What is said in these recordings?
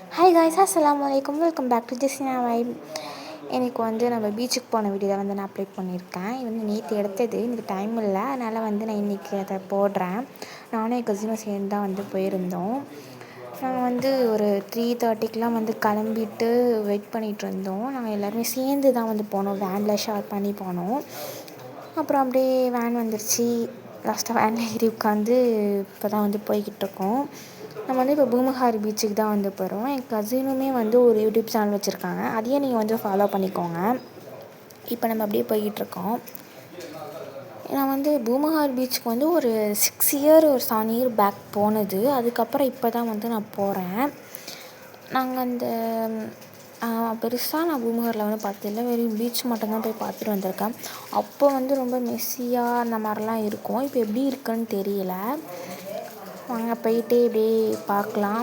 Hi guys, அஸ்ஸலாமு அலைக்கும். Welcome back to Jesna vibe. எனக்கு நம்ம பீச்சுக்கு போன வீடியோ தான் நான் அப்லோட் பண்ணியிருக்கேன். இது நேற்று எடுத்தது. எனக்கு டைம் இல்லை, அதனால் நான் இன்றைக்கி அதை போடுறேன். நானும் என் கசினும் சேர்ந்து தான் போயிருந்தோம். நாங்கள் ஒரு 3:30க்கெலாம் கிளம்பிட்டு வெயிட் பண்ணிகிட்டு இருந்தோம். நாங்கள் எல்லோருமே சேர்ந்து தான் போனோம். வேனில் ஷேர் பண்ணி போனோம். அப்புறம் அப்படியே வேன் வந்துருச்சு. லாஸ்ட்டாக வேனில் ஏறி உட்காந்து இப்போ தான் போய்கிட்டுருக்கோம். நம்ம இப்போ பூம்புகார் பீச்சுக்கு தான் போகிறோம். என் கசினுமே ஒரு யூடியூப் சேனல் வச்சுருக்காங்க. அதையே நீங்கள் ஃபாலோ பண்ணிக்கோங்க. இப்போ நம்ம அப்படியே போய்கிட்டுருக்கோம். நான் பூம்புகார் பீச்சுக்கு ஒரு 6 இயர் ஒரு 7 இயர் பேக் போனது. அதுக்கப்புறம் இப்போ தான் நான் போகிறேன். நாங்கள் அந்த பெருசாக நான் பூம்புகாரில் பார்த்ததில்ல. வெறும் பீச் மட்டும்தான் போய் பார்த்துட்டு வந்திருக்கேன். அப்போ ரொம்ப மெஸ்ஸியாக அந்த மாதிரிலாம் இருக்கும். இப்போ எப்படி இருக்குன்னு தெரியல. வாங்க போயிட்டு இப்படியே பார்க்கலாம்.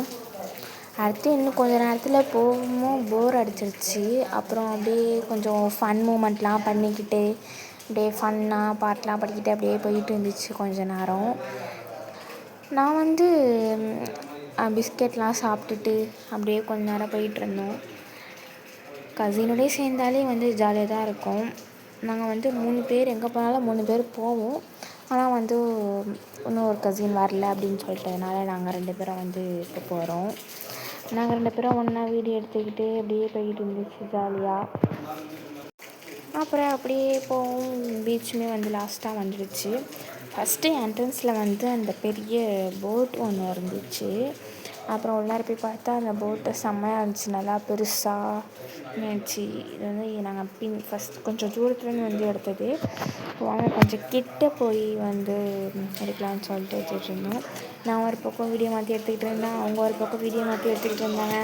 அடுத்து இன்னும் கொஞ்சம் நேரத்தில் போகவும் போர் அடிச்சிருச்சு. அப்புறம் அப்படியே கொஞ்சம் ஃபன் மூமெண்ட்லாம் பண்ணிக்கிட்டு அப்படியே ஃபன்னாக பாட்டெலாம் படிக்கிட்டு அப்படியே போயிட்டு இருந்துச்சு கொஞ்ச நேரம். நான் பிஸ்கெட்லாம் சாப்பிட்டுட்டு அப்படியே கொஞ்ச நேரம் போயிட்டுருந்தோம். கசினோடய சேர்ந்தாலே ஜாலியாக தான் இருக்கும். நாங்கள் 3 பேர் எங்கே போனாலும் 3 பேர் போவோம். ஆனால் இன்னும் ஒரு கசின் வரல அப்படின்னு சொல்லிட்டதுனால நாங்கள் 2 பேரும் இப்போ போகிறோம். நாங்கள் 2 பேரும் ஒன்றா வீடியோ எடுத்துக்கிட்டு அப்படியே போய்கிட்டு இருந்துச்சு ஜாலியாக. அப்புறம் அப்படியே போவோம். பீச்சுமே லாஸ்ட்டாக வந்துடுச்சு. ஃபஸ்ட்டு என்ட்ரன்ஸில் அந்த பெரிய போட் ஒன்று இருந்துச்சு. அப்புறம் உள்ளார போய் பார்த்தா அந்த போட்டை செம்மையாக இருந்துச்சு. நல்லா பெருசாக இருந்துச்சு. இது நாங்கள் ஃபஸ்ட் கொஞ்சம் தூரத்துலேருந்து எடுத்தது. வாங்க கொஞ்சம் கிட்ட போய் எடுக்கலான்னு சொல்லிட்டு எடுத்துகிட்டு இருந்தோம். நான் ஒரு பக்கம் வீடியோ மாற்றி எடுத்துக்கிட்டு இருந்தேன். அவங்க ஒரு பக்கம் வீடியோ மாற்றி எடுத்துக்கிட்டு இருந்தாங்க.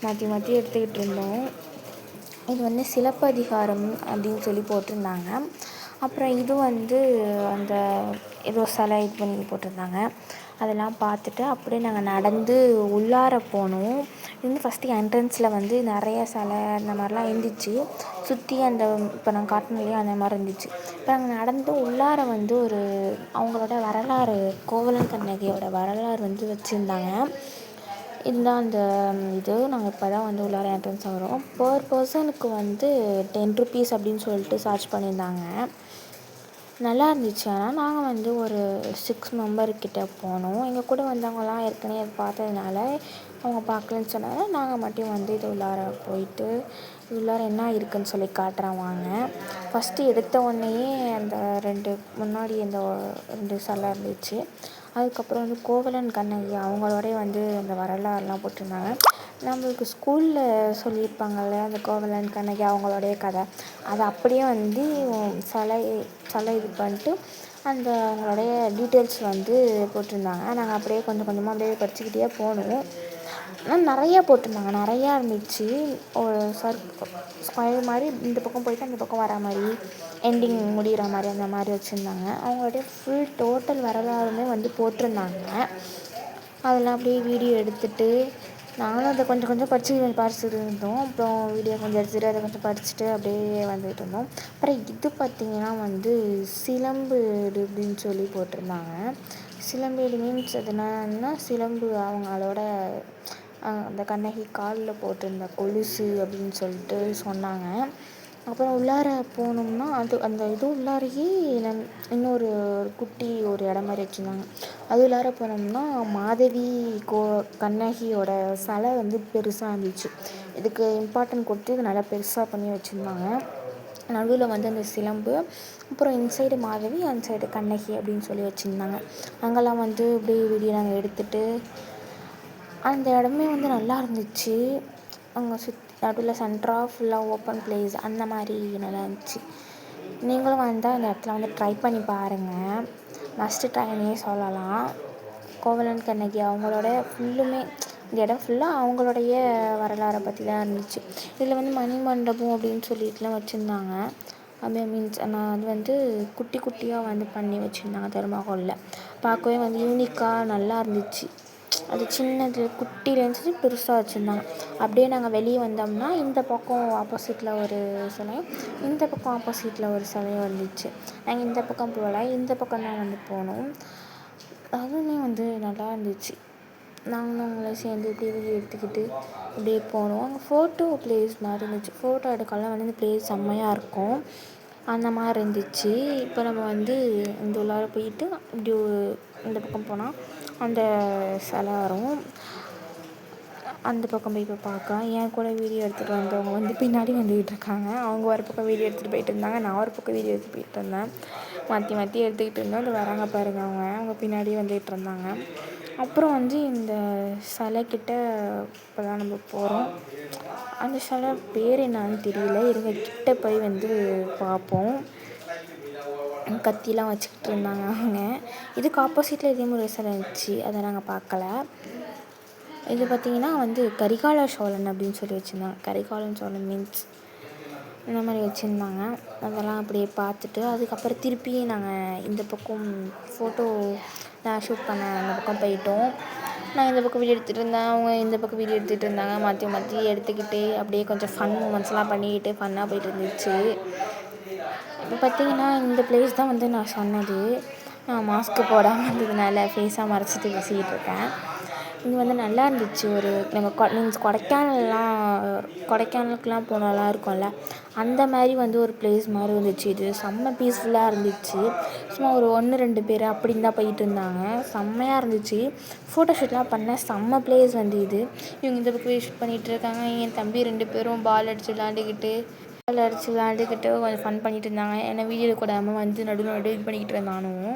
மாற்றி எடுத்துக்கிட்டு இருந்தோம். இது சிலப்பதிகாரம் அப்படின்னு சொல்லி போட்டிருந்தாங்க. அப்புறம் இது அந்த ஏதோ சிலை இது பண்ணி போட்டிருந்தாங்க. அதெல்லாம் பார்த்துட்டு அப்படியே நாங்கள் நடந்து உள்ளார போனோம். இது ஃபஸ்ட்டு என்ட்ரன்ஸில் நிறைய சிலை அந்த மாதிரிலாம் இருந்துச்சு. சுற்றி அந்த இப்போ நான் காட்டினேன் அந்த மாதிரி இருந்துச்சு. இப்போ நாங்கள் நடந்து உள்ளார ஒரு அவங்களோட வரலாறு, கோவலன் கண்ணகியோட வரலாறு வச்சுருந்தாங்க. இதுதான் அந்த இது. நாங்கள் இப்போ தான் உள்ளார என்ட்ரன்ஸ் வரோம். பர் பர்சனுக்கு 10 ருபீஸ் அப்படின்னு சொல்லிட்டு சார்ஜ் பண்ணியிருந்தாங்க. நல்லா இருந்துச்சு. ஆனால் நாங்கள் ஒரு 6 மெம்பர்கிட்ட போனோம். எங்கள் கூட வந்தவங்கலாம் ஏற்கனவே அதை பார்த்ததுனால அவங்க பார்க்கலன்னு சொன்னாங்க. நாங்கள் மட்டும் இது உள்ளார போயிட்டு உள்ளார என்ன இருக்குதுன்னு சொல்லி காட்டுறேன் வாங்க. ஃபஸ்ட்டு எடுத்த உடனேயே அந்த 2 முன்னாடி அந்த 2 சிலை இருந்துச்சு. அதுக்கப்புறம் கோவலன் கண்ணகி அவங்களோடய அந்த வரலாறுலாம் போட்டிருந்தாங்க. நம்மளுக்கு ஸ்கூலில் சொல்லியிருப்பாங்கள்ல அந்த கோவலன் கண்ணகி அவங்களோடைய கதை, அதை அப்படியே சிலை இது பண்ணிட்டு அந்த அவங்களுடைய டீட்டெயில்ஸ் போட்டிருந்தாங்க. நாங்கள் அப்படியே கொஞ்சம் கொஞ்சமாக அப்படியே படிச்சுக்கிட்டே போனோம். ஆனால் நிறையா போட்டிருந்தாங்க, நிறையா இருந்துச்சு. ஒரு ஸ்கொயர் மாதிரி இந்த பக்கம் போயிட்டு அந்த பக்கம் வர மாதிரி, எண்டிங் முடிகிற மாதிரி அந்த மாதிரி வச்சுருந்தாங்க. அவங்களுடைய ஃபுல் டோட்டல் வரலாறுமே போட்டிருந்தாங்க. அதெல்லாம் அப்படியே வீடியோ எடுத்துகிட்டு நாங்களும் அதை கொஞ்சம் கொஞ்சம் படிச்சுட்டு இருந்தோம். அப்புறம் வீடியோ கொஞ்சம் எடுத்துகிட்டு அதை கொஞ்சம் படிச்சுட்டு அப்படியே வந்துகிட்டு இருந்தோம். அப்புறம் இது பார்த்திங்கன்னா சிலம்பு அப்படின்னு சொல்லி போட்டிருந்தாங்க. சிலம்பேடு மீன்ஸ் அது என்னன்னா சிலம்பு அவங்களோட அந்த கண்ணகி காலில் போட்டிருந்த கொலுசு அப்படின்னு சொல்லிட்டு சொன்னாங்க. அப்புறம் உள்ளார போனோம்னா அந்த இது உள்ளாரையே இன்னொரு குட்டி ஒரு இடம் மாதிரி வச்சுருந்தாங்க. அது உள்ளார போனோம்னா மாதவி கண்ணகியோட சிலை பெருசாக இருந்துச்சு. இதுக்கு இம்பார்ட்டன்ட் கொடுத்து இது நல்லா பெருசாக பண்ணி வச்சுருந்தாங்க. நடுவில் அந்த சிலம்பு, அப்புறம் இன்சைடு மாதவி, அந்த சைடு கண்ணகி அப்படின்னு சொல்லி வச்சுருந்தாங்க. அங்கெல்லாம் அப்படியே வீடியோ நாங்கள் எடுத்துகிட்டு அந்த இடமே நல்லா இருந்துச்சு. அங்கே நடுவில் சென்டராக ஃபுல்லாக ஓப்பன் பிளேஸ் அந்த மாதிரி நல்லா இருந்துச்சு. நீங்களும் அந்த இடத்துல ட்ரை பண்ணி பாருங்கள். மஸ்ட்டு ட்ரைனே சொல்லலாம். கோவலன் கண்ணகி அவங்களோட ஃபுல்லுமே இந்த இடம் ஃபுல்லாக அவங்களுடைய வரலாறை பற்றி தான் இருந்துச்சு. இதில் மணிமண்டபம் அப்படின்னு சொல்லிட்டுலாம் வச்சுருந்தாங்க. அது மீன்ஸ் நான் அது குட்டி குட்டியாக பண்ணி வச்சுருந்தாங்க தெர்மாகோலில். பார்க்கவே யூனிக்காக நல்லா இருந்துச்சு. அது சின்னது குட்டிலேருந்து பெருசாக வச்சுருந்தாங்க. அப்படியே நாங்கள் வெளியே வந்தோம்னா இந்த பக்கம் ஆப்போசிட்டில் ஒரு சிலையும், இந்த பக்கம் ஆப்போசிட்டில் ஒரு சிலையும் இருந்துச்சு. நாங்கள் இந்த பக்கம் போகல, இந்த பக்கம் தான் போனோம். அதுவுமே நல்லா இருந்துச்சு. நாங்களும் அவங்கள சேர்ந்து இப்படியே வீடியோ எடுத்துக்கிட்டு அப்படியே போனோம். அங்கே ஃபோட்டோ ப்ளேஸ் மாதிரி இருந்துச்சு. ஃபோட்டோ எடுக்கலாம் வந்து இந்த ப்ளேஸ் செம்மையாக இருக்கும். அந்த மாதிரி இருந்துச்சு. இப்போ நம்ம வந்து இந்த உள்ளார போயிட்டு இப்படி இந்த பக்கம் போனால் அந்த சிலை வரும். அந்த பக்கம் போய் இப்போ பார்க்கலாம். என் கூட வீடியோ எடுத்துகிட்டு வந்தவங்க வந்து பின்னாடி வந்துக்கிட்டு இருக்காங்க. அவங்க ஒரு பக்கம் வீடியோ எடுத்துகிட்டு போயிட்டு இருந்தாங்க, நான் ஒரு பக்கம் வீடியோ எடுத்துகிட்டு போயிட்டு இருந்தேன். மாற்றி மாற்றி எடுத்துக்கிட்டு இருந்தோம். அது வராங்க பாருங்க அவங்க பின்னாடியே வந்துகிட்டு இருந்தாங்க. அப்புறம் வந்து இந்த சிலைக்கிட்ட இப்போ தான் நம்ம போகிறோம். அந்த சிலை பேர் என்னான்னு தெரியல. இருங்க கிட்ட போய் வந்து பார்ப்போம். கத்திலாம் வச்சுக்கிட்டு இருந்தாங்க அவங்க. இதுக்கு ஆப்போசிட்டில் இதே மாதிரி சிலை இருந்துச்சு, அதை நாங்கள் பார்க்கல. இது பார்த்திங்கன்னா வந்து கரிகால சோழன் அப்படின்னு சொல்லி வச்சுருந்தாங்க. கரிகாலன் சோழன் மீன்ஸ் இந்த மாதிரி வச்சுருந்தாங்க. அதெல்லாம் அப்படியே பார்த்துட்டு அதுக்கப்புறம் திருப்பி நாங்கள் இந்த பக்கம் ஃபோட்டோ நான் ஷூட் பண்ண அந்த பக்கம் போயிட்டோம். நான் இந்த பக்கம் வீடியோ எடுத்துகிட்டு இருந்தேன், அவங்க இந்த பக்கம் வீடியோ எடுத்துகிட்டு இருந்தாங்க. மாற்றி மாற்றி எடுத்துக்கிட்டு அப்படியே கொஞ்சம் ஃபன் மூமெண்ட்ஸ்லாம் பண்ணிக்கிட்டு ஃபன்னாக போயிட்டு இருந்துச்சு. இப்போ பார்த்திங்கன்னா இந்த ப்ளேஸ் தான் வந்து நான் சொன்னது. நான் மாஸ்க்கு போடாமல் இருந்ததுனால ஃபேஸாக மறைச்சிட்டு பேசிக்கிட்டு இருக்கேன். இங்கே வந்து நல்லா இருந்துச்சு. ஒரு நம்ம மீன்ஸ் கொடைக்கானலுக்குலாம் போனாலாம் இருக்கும்ல, அந்த மாதிரி வந்து ஒரு ப்ளேஸ் மாதிரி இருந்துச்சு. இது செம்ம பீஸ்ஃபுல்லாக இருந்துச்சு. சும்மா ஒரு 1-2 பேர் அப்படின்னு தான் போயிட்டு இருந்தாங்க. செம்மையாக இருந்துச்சு. ஃபோட்டோ ஷூட்லாம் பண்ண செம்ம ப்ளேஸ் வந்து இது. இவங்க இந்த பக்கம் ஷூட் பண்ணிகிட்டு இருக்காங்க. என் தம்பி 2 பேரும் பால் அடித்து விளாண்டுக்கிட்டு கொஞ்சம் ஃபன் பண்ணிகிட்டு இருந்தாங்க. ஏன்னா வீடியோ கூடாமல் வந்து நடு இது பண்ணிக்கிட்டு இருந்தானும்.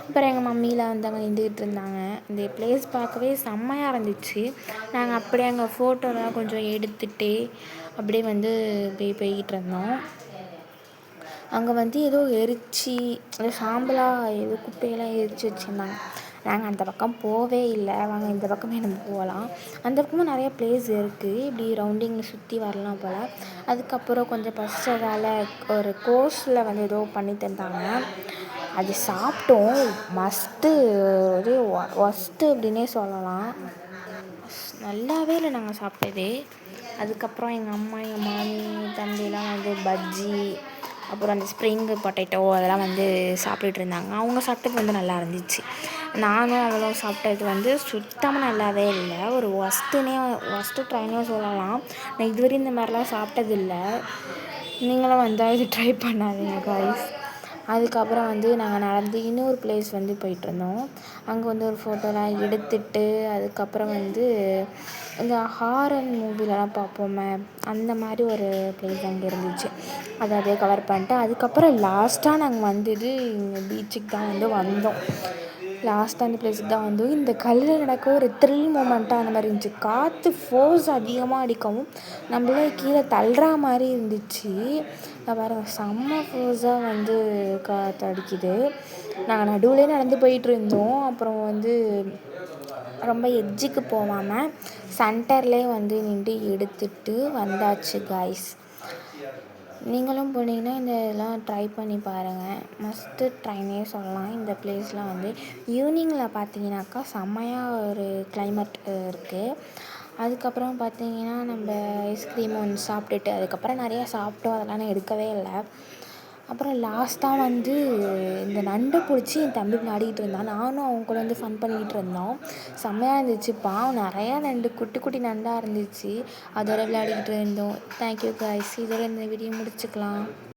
அப்புறம் எங்கள் மம்மிலாம் வந்து அங்கே நின்றுக்கிட்டு இருந்தாங்க. இந்த ப்ளேஸ் பார்க்கவே செம்மையாக இருந்துச்சு. நாங்கள் அப்படியே அங்கே ஃபோட்டோலாம் கொஞ்சம் எடுத்துகிட்டே அப்படியே வந்து போய்கிட்டு இருந்தோம். அங்கே வந்து ஏதோ சாம்பலாக ஏதோ குப்பையெல்லாம் எரித்து வச்சுருந்தாங்க. நாங்கள் அந்த பக்கம் போகவே இல்லை. வாங்க இந்த பக்கமே நம்ம போகலாம். அந்த பக்கமும் நிறைய ப்ளேஸ் இருக்குது. இப்படி ரவுண்டிங்கில் சுற்றி வரலாம் போல். அதுக்கப்புறம் கொஞ்சம் பசிச்சதால் ஒரு கோஸில் வந்து ஏதோ பண்ணி தந்தாங்க. அது சாப்பிட்டோம். ஒரே ஒஸ்ட்டு அப்படின்னே சொல்லலாம். நல்லாவே இல்லை நாங்கள் சாப்பிட்டது. அதுக்கப்புறம் எங்கள் அம்மா, எங்கள் மாமி, தம்பிலாம் வந்து பஜ்ஜி, அப்புறம் அந்த ஸ்ப்ரிங் பொட்டேட்டோ அதெல்லாம் வந்து சாப்பிட்டுட்டு இருந்தாங்க. அவங்க சாப்பிட்டது வந்து நல்லா இருந்துச்சு. நானும் அவளும் சாப்பிட்டது வந்து சுத்தமாக நல்லாவே இல்லை. ஒரு ஒஸ்ட்டு ட்ரைனே சொல்லலாம். நான் இதுவரையும் இந்த மாதிரிலாம் சாப்பிட்டதில்ல. நீங்களும் வந்தால் இது ட்ரை பண்ணாதீங்க காய்ஸ். அதுக்கப்புறம் வந்து நாங்கள் நடந்து இன்னொரு ப்ளேஸ் வந்து போயிட்டுருந்தோம். அங்கே வந்து ஒரு ஃபோட்டோலாம் எடுத்துட்டு அதுக்கப்புறம் வந்து இந்த ஹாரர் மூவிலலாம் பார்ப்போமே, அந்த மாதிரி ஒரு ப்ளேஸ் அங்கே இருந்துச்சு. அதை அப்படியே கவர் பண்ணிட்டு அதுக்கப்புறம் லாஸ்ட்டாக நாங்கள் வந்தது இங்கே பீச்சுக்கு தான் வந்து வந்தோம். லாஸ்ட்டாக அந்த ப்ளேஸுக்கு தான் வந்தோம். இந்த கல்லில் நடக்க ஒரு த்ரில் மூமெண்ட்டாக அந்த மாதிரி இருந்துச்சு. காற்று ஃபோர்ஸ் அதிகமாக அடிக்கவும் நம்மளே கீழே தள்ளுற மாதிரி இருந்துச்சு. பாருங்க செம்ம ஃபோர்ஸாக வந்து காற்று அடிக்குது. நாங்கள் நடுவுலே நடந்து போயிட்டுருந்தோம். அப்புறம் வந்து ரொம்ப எட்ஜுக்கு போகாமல் சென்டர்லேயே வந்து நின்று எடுத்துகிட்டு வந்தாச்சு காய்ஸ். நீங்களும் போனீங்கன்னா இந்த இதெல்லாம் ட்ரை பண்ணி பாருங்கள். மஸ்ட்டு ட்ரைனே சொல்லலாம். இந்த ப்ளேஸ்லாம் வந்து ஈவினிங்கில் பார்த்தீங்கன்னாக்கா செம்மையாக ஒரு கிளைமேட் இருக்குது. அதுக்கப்புறம் பார்த்தீங்கன்னா நம்ம ஐஸ்கிரீம் ஒன்று சாப்பிட்டுட்டு அதுக்கப்புறம் நிறையா சாப்பிட்டோம். அதெல்லாம் நான் எடுக்கவே இல்லை. அப்புறம் லாஸ்ட்டாக வந்து இந்த நண்டை பிடிச்சி என் தம்பி விளையாடிக்கிட்டு இருந்தான். நானும் அவங்க கூட வந்து ஃபன் பண்ணிக்கிட்டு இருந்தோம். செம்மையாக இருந்துச்சு. பாவம் நிறையா நண்டு, குட்டி குட்டி நண்டாக இருந்துச்சு. அதோட விளையாடிக்கிட்டு இருந்தோம். Thank you guys. இதோட இந்த வீடியோ முடிச்சுக்கலாம்.